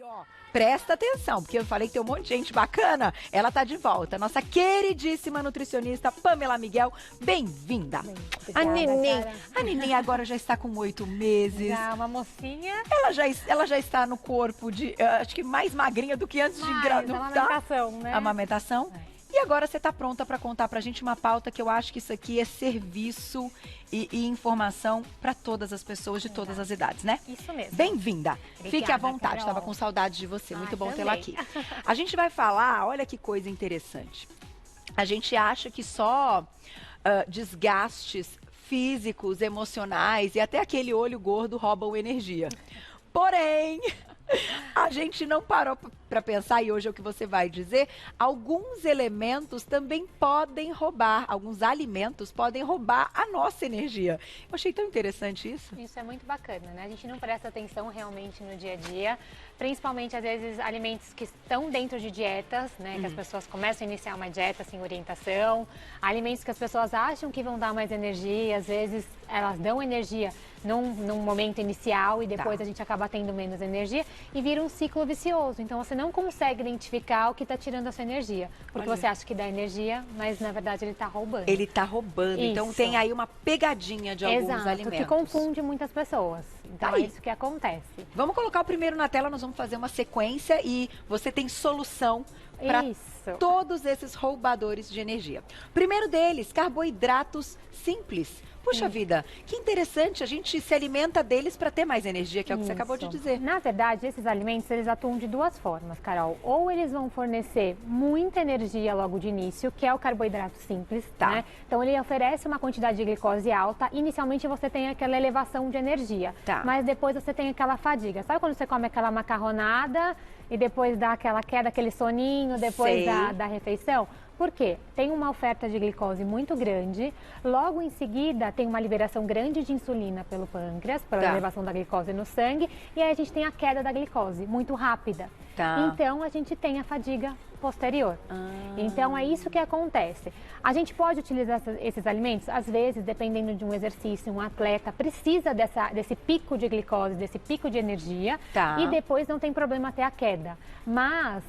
E ó, presta atenção, porque eu falei que tem um monte de gente bacana. Ela tá de volta. Nossa queridíssima nutricionista Pamela Miguel. Bem-vinda. A neném agora já está com 8 meses. Já, uma mocinha. Ela já está no corpo de, acho que mais magrinha do que antes de gravidar. Amamentação, né? Amamentação. E agora você está pronta para contar para a gente uma pauta que eu acho que isso aqui é serviço e informação para todas as pessoas de todas as idades, né? Isso mesmo. Bem-vinda. Fique à vontade. Carol. Estava com saudade de você. Muito bom também. tê-la aqui. A gente vai falar, olha que coisa interessante. A gente acha que só desgastes físicos, emocionais e até aquele olho gordo roubam energia. Porém, a gente não parou para pensar, e hoje é o que você vai dizer, alguns elementos também podem roubar, alguns alimentos podem roubar a nossa energia. Eu achei tão interessante isso. Isso é muito bacana, né? A gente não presta atenção realmente no dia a dia, principalmente às vezes alimentos que estão dentro de dietas, né? Que as pessoas começam a iniciar uma dieta sem orientação, alimentos que as pessoas acham que vão dar mais energia, às vezes elas dão energia num momento inicial e depois a gente acaba tendo menos energia e vira um ciclo vicioso. Então você não consegue identificar o que está tirando a sua energia, porque você acha que dá energia, mas na verdade ele está roubando. Ele está roubando, Isso. Então tem aí uma pegadinha de alguns alimentos. Que confunde muitas pessoas. Então é isso que acontece. Vamos colocar o primeiro na tela, nós vamos fazer uma sequência e você tem solução para todos esses roubadores de energia. Primeiro deles, carboidratos simples. Puxa vida, que interessante, a gente se alimenta deles para ter mais energia, que é o que você acabou de dizer. Na verdade, esses alimentos, eles atuam de duas formas, Carol. Ou eles vão fornecer muita energia logo de início, que é o carboidrato simples, né? Então, ele oferece uma quantidade de glicose alta. Inicialmente, você tem aquela elevação de energia, mas depois você tem aquela fadiga. Sabe quando você come aquela macarronada e depois dá aquela queda, aquele soninho depois da refeição? Por quê? Tem uma oferta de glicose muito grande, logo em seguida tem uma liberação grande de insulina pelo pâncreas, pela elevação da glicose no sangue, e aí a gente tem a queda da glicose muito rápida. Então a gente tem a fadiga posterior. Então é isso que acontece. A gente pode utilizar esses alimentos, às vezes, dependendo de um exercício, um atleta precisa desse pico de glicose, desse pico de energia, e depois não tem problema ter a queda. Mas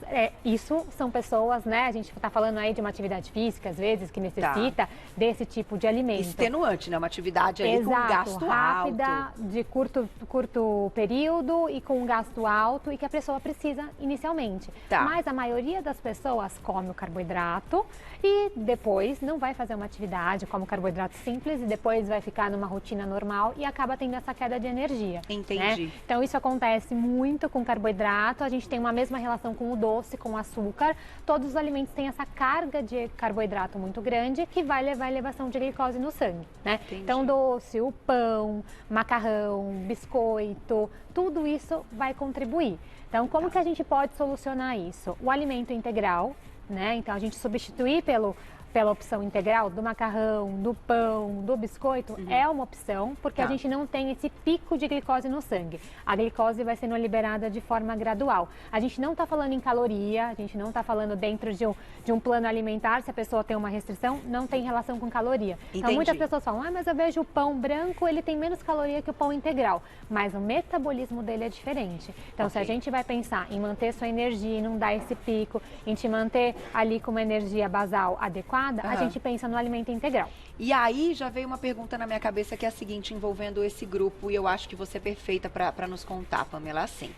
isso são pessoas, né? A gente está falando aí de uma atividade física, às vezes, que necessita desse tipo de alimento. Extenuante, né? Uma atividade aí com gasto rápida, alto. de curto período e com um gasto alto e que a pessoa precisa inicialmente. Mas a maioria das pessoas come o carboidrato e depois não vai fazer uma atividade, come o carboidrato simples e depois vai ficar numa rotina normal e acaba tendo essa queda de energia. Entendi. Né? Então isso acontece muito com carboidrato, a gente tem uma mesma relação com o doce, com o açúcar. Todos os alimentos têm essa carga de carboidrato muito grande que vai levar a elevação de glicose no sangue, né? Então doce, o pão, macarrão, biscoito, tudo isso vai contribuir. Então, como que a gente pode solucionar isso? O alimento integral, né? Então, a gente substituir pela opção integral do macarrão, do pão, do biscoito, é uma opção, porque a gente não tem esse pico de glicose no sangue. A glicose vai sendo liberada de forma gradual. A gente não está falando em caloria, a gente não está falando dentro de um plano alimentar, se a pessoa tem uma restrição, não tem relação com caloria. Então, muitas pessoas falam, mas eu vejo o pão branco, ele tem menos caloria que o pão integral, mas o metabolismo dele é diferente. Então, se a gente vai pensar em manter sua energia e não dar esse pico, em te manter ali com uma energia basal adequada, a gente pensa no alimento integral. E aí já veio uma pergunta na minha cabeça que é a seguinte, envolvendo esse grupo, e eu acho que você é perfeita para nos contar, Pamela, assim.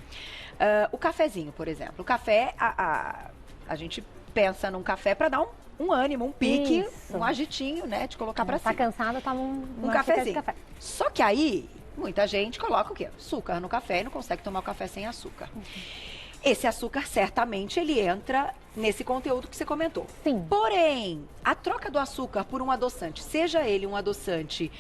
O cafezinho, por exemplo. O café, a gente pensa num café para dar um ânimo, um pique, um agitinho, né? De colocar para cima. Tá cansada, toma um cafezinho. Café. Só que aí, muita gente coloca o quê? Açúcar no café e não consegue tomar o café sem açúcar. Esse açúcar, certamente, ele entra nesse conteúdo que você comentou. Sim. Porém, a troca do açúcar por um adoçante, seja ele um adoçante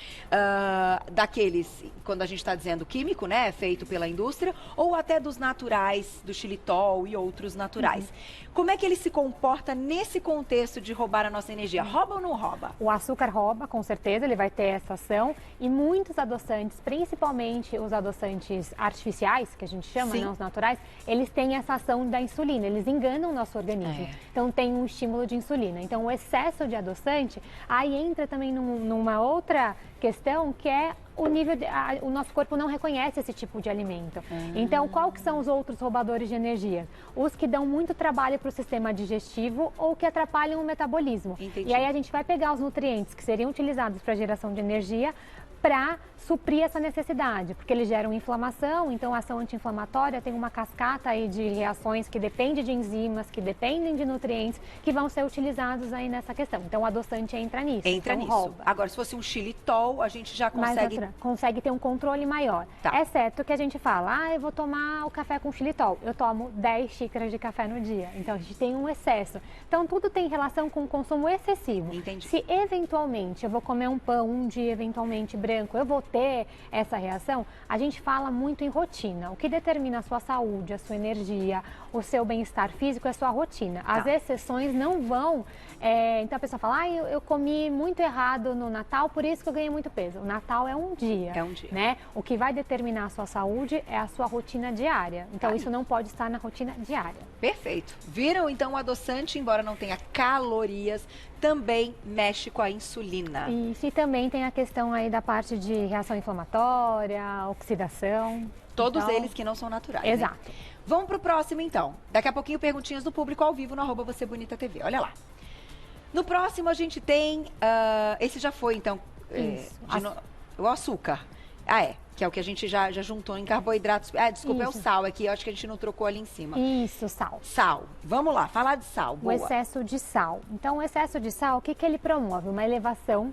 daqueles, quando a gente está dizendo químico, né, feito pela indústria, ou até dos naturais, do xilitol e outros naturais. Como é que ele se comporta nesse contexto de roubar a nossa energia? Rouba ou não rouba? O açúcar rouba, com certeza, ele vai ter essa ação. E muitos adoçantes, principalmente os adoçantes artificiais, que a gente chama, né, os naturais, eles têm essa ação da insulina, eles enganam o nosso organismo. organismo. Então tem um estímulo de insulina. Então o excesso de adoçante, aí entra também numa outra questão que é o nível o nosso corpo não reconhece esse tipo de alimento. Então, qual que são os outros roubadores de energia? Os que dão muito trabalho para o sistema digestivo ou que atrapalham o metabolismo. Entendi. E aí a gente vai pegar os nutrientes que seriam utilizados para a geração de energia para suprir essa necessidade, porque eles geram inflamação, então a ação anti-inflamatória tem uma cascata aí de reações que depende de enzimas, que dependem de nutrientes, que vão ser utilizados aí nessa questão. Então o adoçante entra nisso. Entra então, nisso. rouba. Agora, se fosse um xilitol, a gente já consegue ter um controle maior. Tá. Exceto que a gente fala, eu vou tomar o café com xilitol. Eu tomo 10 xícaras de café no dia. Então a gente tem um excesso. Então tudo tem relação com o consumo excessivo. Entendi. Se eventualmente eu vou comer um pão um dia, eventualmente branco, eu vou ter essa reação, a gente fala muito em rotina. O que determina a sua saúde, a sua energia, o seu bem-estar físico é a sua rotina. As exceções não vão... então a pessoa fala, eu comi muito errado no Natal, por isso que eu ganhei muito peso. O Natal é um dia. É um dia. Né? O que vai determinar a sua saúde é a sua rotina diária. Então isso não pode estar na rotina diária. Perfeito. Viram? Então o adoçante, embora não tenha calorias, também mexe com a insulina. Isso, e também tem a questão aí da parte de reação inflamatória, oxidação. Todos então, eles que não são naturais. Exato. Né? Vamos pro próximo, então. Daqui a pouquinho, perguntinhas do público ao vivo no @VocêBonitaTV. Olha lá. No próximo, a gente tem... esse já foi, então. O açúcar. Que é o que a gente já juntou em carboidratos. Desculpa, é o sal aqui. Eu acho que a gente não trocou ali em cima. Isso, sal. Sal. Vamos lá, falar de sal. Boa. O excesso de sal. Então, o excesso de sal, o que ele promove? Uma elevação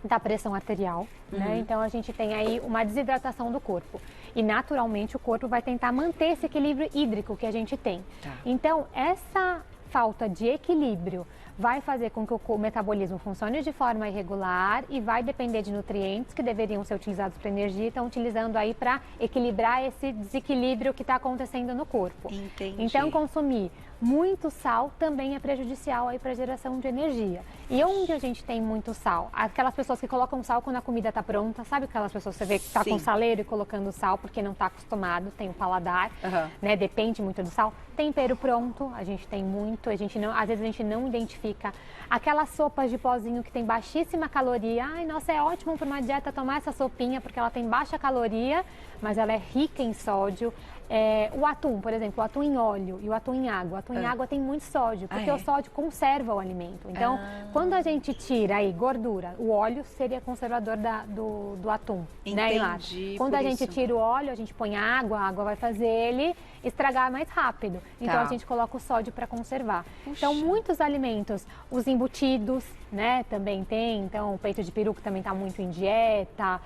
da pressão arterial, né? Então, a gente tem aí uma desidratação do corpo. E, naturalmente, o corpo vai tentar manter esse equilíbrio hídrico que a gente tem. Tá. Então, essa falta de equilíbrio vai fazer com que o metabolismo funcione de forma irregular e vai depender de nutrientes que deveriam ser utilizados para energia e estão utilizando aí para equilibrar esse desequilíbrio que está acontecendo no corpo. Entendi. Então, consumir muito sal também é prejudicial aí para a geração de energia. E onde a gente tem muito sal? Aquelas pessoas que colocam sal quando a comida está pronta, sabe aquelas pessoas que você vê que está com saleiro e colocando sal porque não está acostumado, tem o paladar, né? Depende muito do sal. Tempero pronto, a gente tem muito, às vezes a gente não identifica. Aquelas sopas de pozinho que tem baixíssima caloria, nossa, é ótimo para uma dieta tomar essa sopinha porque ela tem baixa caloria, mas ela é rica em sódio. O atum, por exemplo, o atum em óleo e o atum em água. O atum em água tem muito sódio, porque o sódio conserva o alimento. Então, quando a gente tira aí gordura, o óleo seria conservador do atum, né, Entendi. Quando a gente tira o óleo, a gente põe a água vai fazer ele estragar mais rápido. Então, a gente coloca o sódio para conservar. Puxa. Então, muitos alimentos, os embutidos, né, também tem. Então, o peito de peru que também está muito em dieta,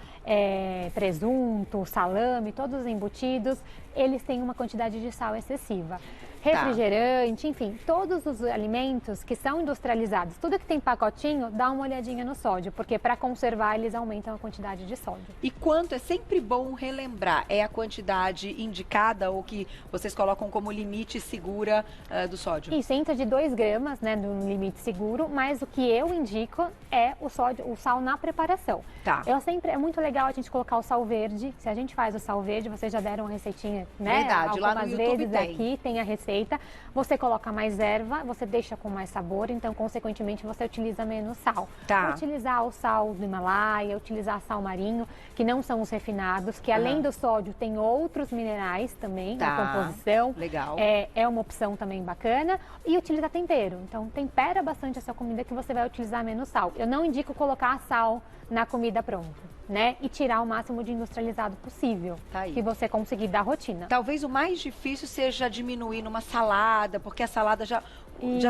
presunto, salame, todos os embutidos, eles têm uma quantidade de sal excessiva. Refrigerante, enfim, todos os alimentos que são industrializados, tudo que tem pacotinho, dá uma olhadinha no sódio, porque para conservar eles aumentam a quantidade de sódio. E quanto é sempre bom relembrar? É a quantidade indicada ou que vocês colocam como limite segura do sódio? Isso, entra de 2 gramas, né, no limite seguro, mas o que eu indico é o sal na preparação. Tá. É muito legal a gente colocar o sal verde. Se a gente faz o sal verde, vocês já deram a receitinha, né? Verdade, lá no YouTube vezes aqui tem a receita. Você coloca mais erva, você deixa com mais sabor, então, consequentemente, você utiliza menos sal. Tá. Utilizar o sal do Himalaia, utilizar sal marinho, que não são os refinados, que além do sódio tem outros minerais também na composição. Legal. É uma opção também bacana. E utilizar tempero. Então, tempera bastante a sua comida que você vai utilizar menos sal. Eu não indico colocar sal na comida pronta, né? E tirar o máximo de industrializado possível, que você conseguir da rotina. Talvez o mais difícil seja diminuir numa salada, porque a salada já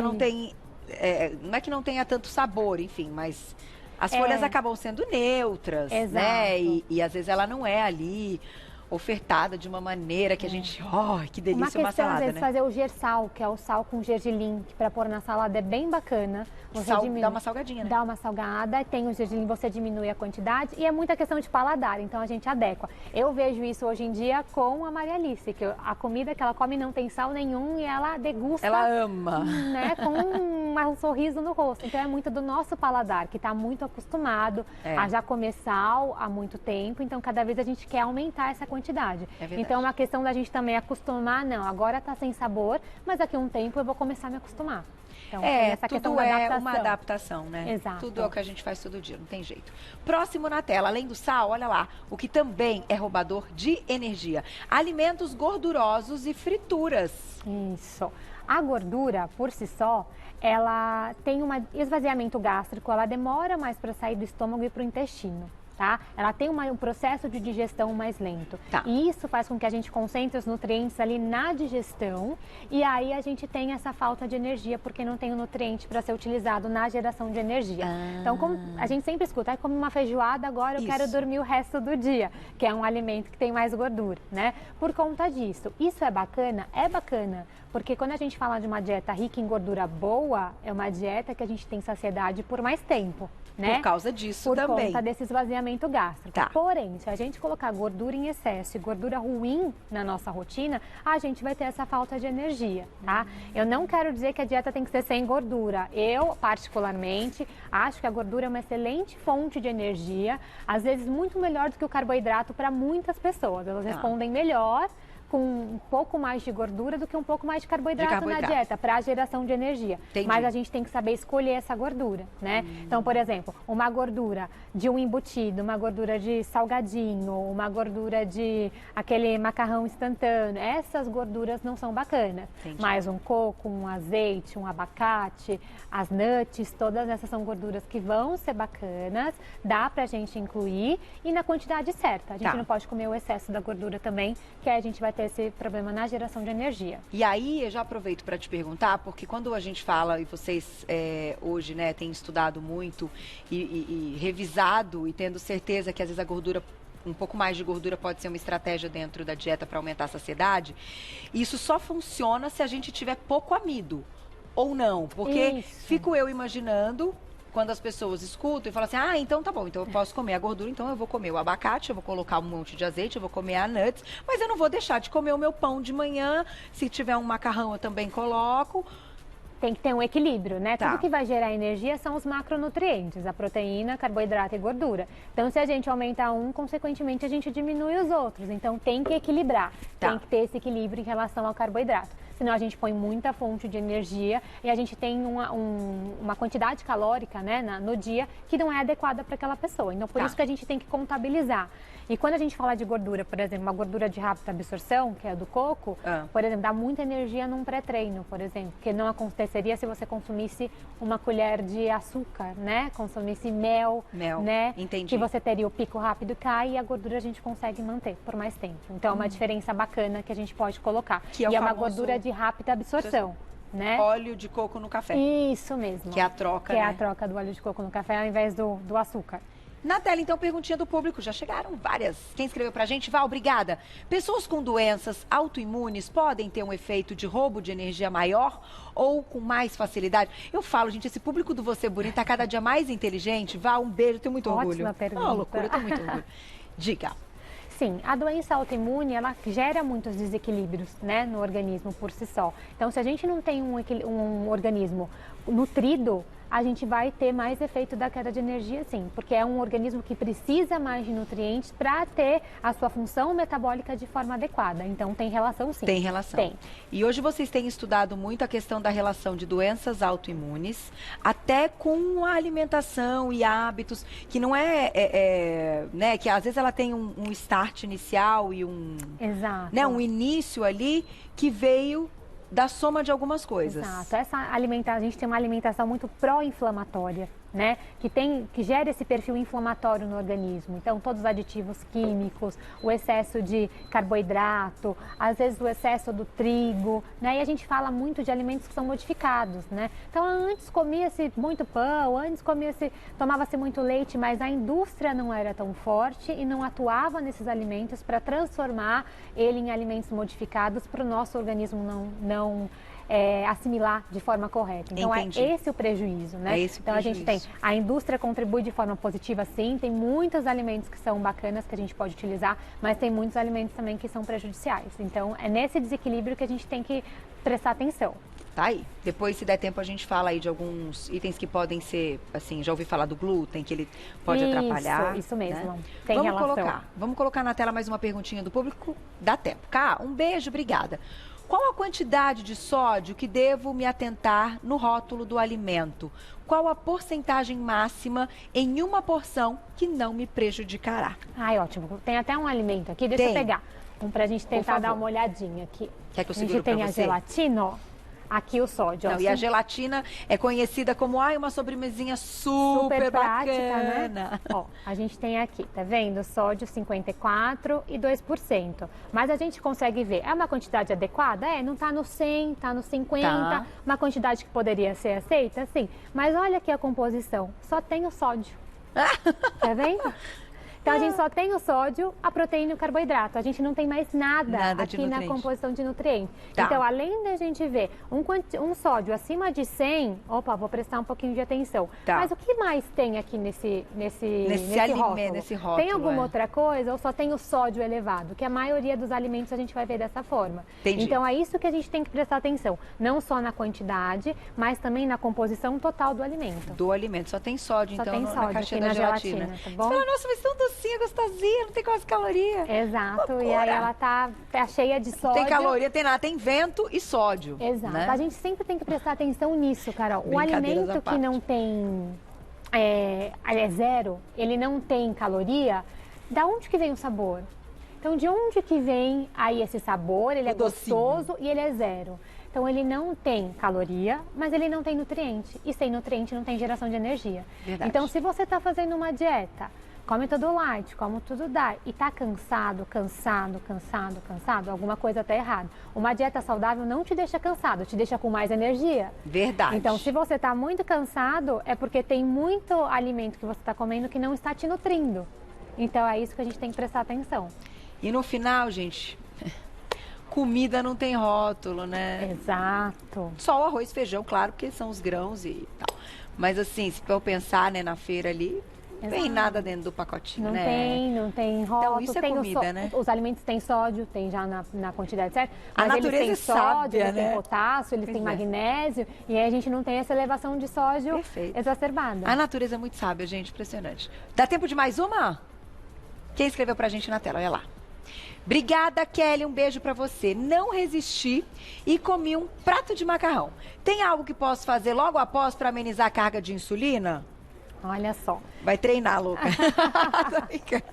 não tem... não é que não tenha tanto sabor, enfim, mas as folhas acabam sendo neutras, né? E às vezes ela não é ali ofertada de uma maneira que a gente... que delícia uma salada, às vezes, né? fazer o gersal, que é o sal com gergelim, que para pôr na salada é bem bacana. Você dá uma salgadinha, né? Dá uma salgada, tem o gergelim, você diminui a quantidade e é muita questão de paladar, então a gente adequa. Eu vejo isso hoje em dia com a Maria Alice, que a comida que ela come não tem sal nenhum e ela degusta. Ela ama. Né, com um sorriso no rosto. Então é muito do nosso paladar, que está muito acostumado a já comer sal há muito tempo, então cada vez a gente quer aumentar essa quantidade. Então é uma questão da gente também acostumar, não, agora está sem sabor, mas daqui a um tempo eu vou começar a me acostumar. Então, essa tudo é uma adaptação, né? Exato. Tudo é o que a gente faz todo dia, não tem jeito. Próximo na tela, além do sal, olha lá, o que também é roubador de energia. Alimentos gordurosos e frituras. Isso. A gordura, por si só, ela tem um esvaziamento gástrico, ela demora mais para sair do estômago e para o intestino. Tá? Ela tem um processo de digestão mais lento. Tá. E isso faz com que a gente concentre os nutrientes ali na digestão e aí a gente tem essa falta de energia porque não tem o nutriente para ser utilizado na geração de energia. Então, como a gente sempre escuta, come uma feijoada, agora eu quero dormir o resto do dia, que é um alimento que tem mais gordura, né? Por conta disso. Isso é bacana? É bacana, porque quando a gente fala de uma dieta rica em gordura boa, é uma dieta que a gente tem saciedade por mais tempo. Né? Por causa disso por também. Por conta desse esvaziamento gástrico. Tá. Porém, se a gente colocar gordura em excesso e gordura ruim na nossa rotina, a gente vai ter essa falta de energia, tá? Eu não quero dizer que a dieta tem que ser sem gordura. Eu, particularmente, acho que a gordura é uma excelente fonte de energia, às vezes muito melhor do que o carboidrato para muitas pessoas. Elas respondem melhor com um pouco mais de gordura do que um pouco mais de carboidrato na dieta, para a geração de energia. Entendi. Mas a gente tem que saber escolher essa gordura, né? Então, por exemplo, uma gordura de um embutido, uma gordura de salgadinho, uma gordura de aquele macarrão instantâneo, essas gorduras não são bacanas. Entendi. Mas um coco, um azeite, um abacate, as nuts, todas essas são gorduras que vão ser bacanas, dá pra gente incluir e na quantidade certa. A gente não pode comer o excesso da gordura também, que aí a gente vai ter esse problema na geração de energia. E aí, eu já aproveito para te perguntar, porque quando a gente fala, e vocês hoje, né, têm estudado muito e revisado e tendo certeza que às vezes a gordura, um pouco mais de gordura pode ser uma estratégia dentro da dieta para aumentar a saciedade, isso só funciona se a gente tiver pouco amido, ou não, porque fico eu imaginando quando as pessoas escutam e falam assim, então tá bom, então eu posso comer a gordura, então eu vou comer o abacate, eu vou colocar um monte de azeite, eu vou comer a nuts, mas eu não vou deixar de comer o meu pão de manhã, se tiver um macarrão eu também coloco. Tem que ter um equilíbrio, né? Tudo que vai gerar energia são os macronutrientes, a proteína, carboidrato e gordura. Então, se a gente aumenta um, consequentemente, a gente diminui os outros. Então, tem que equilibrar, tem que ter esse equilíbrio em relação ao carboidrato. Senão, a gente põe muita fonte de energia e a gente tem uma quantidade calórica, né, no dia que não é adequada para aquela pessoa. Então, por isso que a gente tem que contabilizar. E quando a gente fala de gordura, por exemplo, uma gordura de rápida absorção, que é a do coco, por exemplo, dá muita energia num pré-treino, por exemplo, que não aconteceria se você consumisse uma colher de açúcar, né? Consumisse mel, né? Entendi. Que você teria o pico rápido cai e a gordura a gente consegue manter por mais tempo. Então, é uma diferença bacana que a gente pode colocar. Que é e é uma gordura de rápida absorção. Né? Óleo de coco no café. Isso mesmo. Que é a troca, Que é a troca do óleo de coco no café ao invés do açúcar. Na tela, então, perguntinha do público. Já chegaram várias. Quem escreveu pra gente? Val, obrigada. Pessoas com doenças autoimunes podem ter um efeito de roubo de energia maior ou com mais facilidade? Eu falo, gente, esse público do Você Bonita tá cada dia mais inteligente. Val, um beijo, tenho muito orgulho. Ótima pergunta. Uma loucura, eu tenho muito orgulho. Diga. Sim, a doença autoimune, ela gera muitos desequilíbrios, né, no organismo por si só. Então, se a gente não tem um organismo nutrido, a gente vai ter mais efeito da queda de energia, sim, porque é um organismo que precisa mais de nutrientes para ter a sua função metabólica de forma adequada. Então, tem relação, sim. Tem relação. Tem. E hoje vocês têm estudado muito a questão da relação de doenças autoimunes, até com a alimentação e hábitos, que não né, que às vezes ela tem um start inicial e né, um início ali que veio da soma de algumas coisas. Exato. A gente tem uma alimentação muito pró-inflamatória, né? Que gera esse perfil inflamatório no organismo. Então, todos os aditivos químicos, o excesso de carboidrato, às vezes o excesso do trigo, né? E a gente fala muito de alimentos que são modificados, né? Então, antes comia-se muito pão, antes tomava-se muito leite, mas a indústria não era tão forte e não atuava nesses alimentos para transformar ele em alimentos modificados para o nosso organismo não assimilar de forma correta. Então, Entendi. é esse o prejuízo, né? Então, a gente tem, a indústria contribui de forma positiva, sim, tem muitos alimentos que são bacanas que a gente pode utilizar, mas tem muitos alimentos também que são prejudiciais. Então, é nesse desequilíbrio que a gente tem que prestar atenção. Tá aí. Depois, se der tempo, a gente fala aí de alguns itens que podem ser, assim, já ouvi falar do glúten, que ele pode atrapalhar. Isso mesmo. Né? Tem relação. Vamos colocar na tela mais uma perguntinha do público. Dá tempo. Cá, um beijo, obrigada. Qual a quantidade de sódio que devo me atentar no rótulo do alimento? Qual a porcentagem máxima em uma porção que não me prejudicará? Ai, ótimo. Tem até um alimento aqui, deixa eu pegar. Pra gente tentar dar uma olhadinha aqui. Quer que eu A segure gente tem pra a você? gelatina, ó. Aqui o sódio. Não, ó, e a gelatina é conhecida como uma sobremesinha super prática, bacana. né? Ó, a gente tem aqui, tá vendo? Sódio 54 e 2%. Mas a gente consegue ver, é uma quantidade adequada? É, não tá no 100, tá no 50, Tá. uma quantidade que poderia ser aceita, sim. Mas olha aqui a composição, só tem o sódio. Tá vendo? Então a gente só tem o sódio, a proteína e o carboidrato. A gente não tem mais nada de aqui na nutriente. composição de nutrientes. Tá. Então, além da gente ver um sódio acima de 100, opa, vou prestar um pouquinho de atenção. Tá. Mas o que mais tem aqui nesse rótulo? Nesse rótulo, Tem alguma outra coisa ou só tem o sódio elevado? Que a maioria dos alimentos a gente vai ver dessa forma. Entendi. Então, é isso que a gente tem que prestar atenção. Não só na quantidade, mas também na composição total do alimento. Do alimento. Só tem sódio, Só então, tem na sódio caixinha aqui da na gelatina. tá bom? Você fala, nossa, mas tão docinha, gostosinha, não tem quase caloria. Exato, e Loucura. aí ela tá cheia de sódio. Tem caloria, tem nada, tem vento e sódio. Exato, né? a gente sempre tem que prestar atenção nisso, Carol. O Brincadeiras à alimento que parte. não tem, é zero, ele não tem caloria, da onde que vem o sabor? Então, de onde que vem aí esse sabor? Ele é docinho. gostoso e ele é zero. Então, ele não tem caloria, mas ele não tem nutriente. E sem nutriente não tem geração de energia. Verdade. Então, se você está fazendo uma dieta, come tudo light, come tudo dá, e tá cansado, alguma coisa tá errada. Uma dieta saudável não te deixa cansado, te deixa com mais energia. Verdade. Então, se você tá muito cansado, é porque tem muito alimento que você está comendo que não está te nutrindo. Então, é isso que a gente tem que prestar atenção. E no final, gente, comida não tem rótulo, né? Exato. Só o arroz e feijão, claro, porque são os grãos e tal. Mas assim, se eu pensar, né, na feira ali, não tem Exato. nada dentro do pacotinho, Não né? não tem rótulo. isso é tem comida, né? Os alimentos têm sódio, tem já na quantidade certa. A Mas eles natureza têm é sódio, sábia, eles têm né? potássio, eles Pois têm é. magnésio. E aí a gente não tem essa elevação de sódio Perfeito. exacerbada. A natureza é muito sábia, gente, impressionante. Dá tempo de mais uma? Quem escreveu pra gente na tela? Olha lá. Obrigada, Kelly, um beijo pra você. Não resisti e comi um prato de macarrão. Tem algo que posso fazer logo após pra amenizar a carga de insulina? Olha só. Vai treinar, louca. Tô brincando.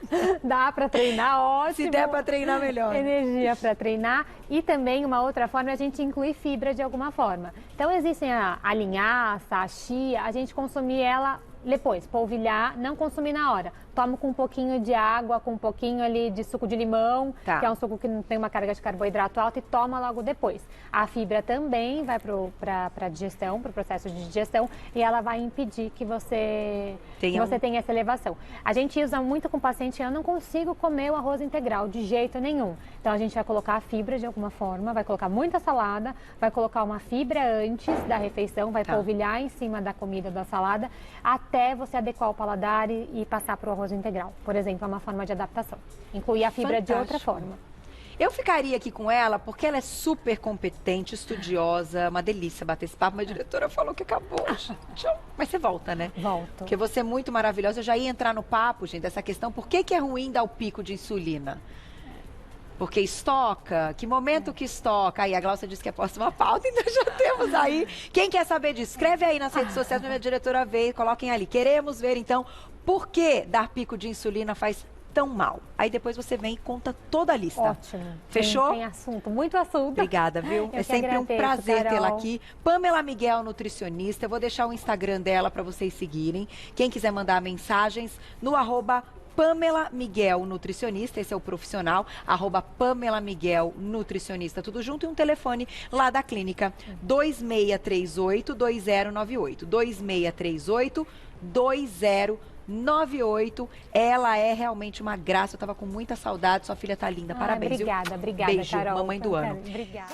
Dá para treinar, ótimo. Se der pra treinar, melhor. Energia para treinar. E também uma outra forma é a gente incluir fibra de alguma forma. Então existem a linhaça, a chia, a gente consumir ela depois, polvilhar, não consumir na hora. Toma com um pouquinho de água, com um pouquinho ali de suco de limão, Tá. que é um suco que não tem uma carga de carboidrato alta, e toma logo depois. A fibra também vai para a digestão, para o processo de digestão, e ela vai impedir que você tenha essa elevação. A gente usa muito com o paciente, eu não consigo comer o arroz integral de jeito nenhum. Então a gente vai colocar a fibra de alguma forma, vai colocar muita salada, vai colocar uma fibra antes da refeição, vai polvilhar em cima da comida, da salada, até você adequar o paladar e passar para o arroz integral. Por exemplo, é uma forma de adaptação. Incluir a fibra de outra forma. Eu ficaria aqui com ela porque ela é super competente, estudiosa, uma delícia bater esse papo. Minha diretora falou que acabou. Mas você volta, né? Volto. Porque você é muito maravilhosa. Eu já ia entrar no papo, gente, dessa questão. Por que é ruim dar o pico de insulina? Porque estoca? Que momento que estoca? Aí a Glaucia disse que é próxima pauta, então já temos aí. Quem quer saber disso? Escreve aí nas redes sociais, minha diretora vê, coloquem ali. Queremos ver, então, por que dar pico de insulina faz tão mal. Aí depois você vem e conta toda a lista. Ótimo. Fechou? Tem assunto, muito assunto. Obrigada, viu? É sempre um prazer tê-la aqui. Pamela Miguel, nutricionista. Eu vou deixar o Instagram dela para vocês seguirem. Quem quiser mandar mensagens no @Pamela Miguel Nutricionista, esse é o profissional, @Pamela Miguel Nutricionista, tudo junto, e um telefone lá da clínica, 2638-2098, 2638-2098. Ela é realmente uma graça, eu tava com muita saudade, sua filha tá linda, parabéns. Obrigada, viu? obrigada, Beijo, Carol. mamãe do ano. Obrigada.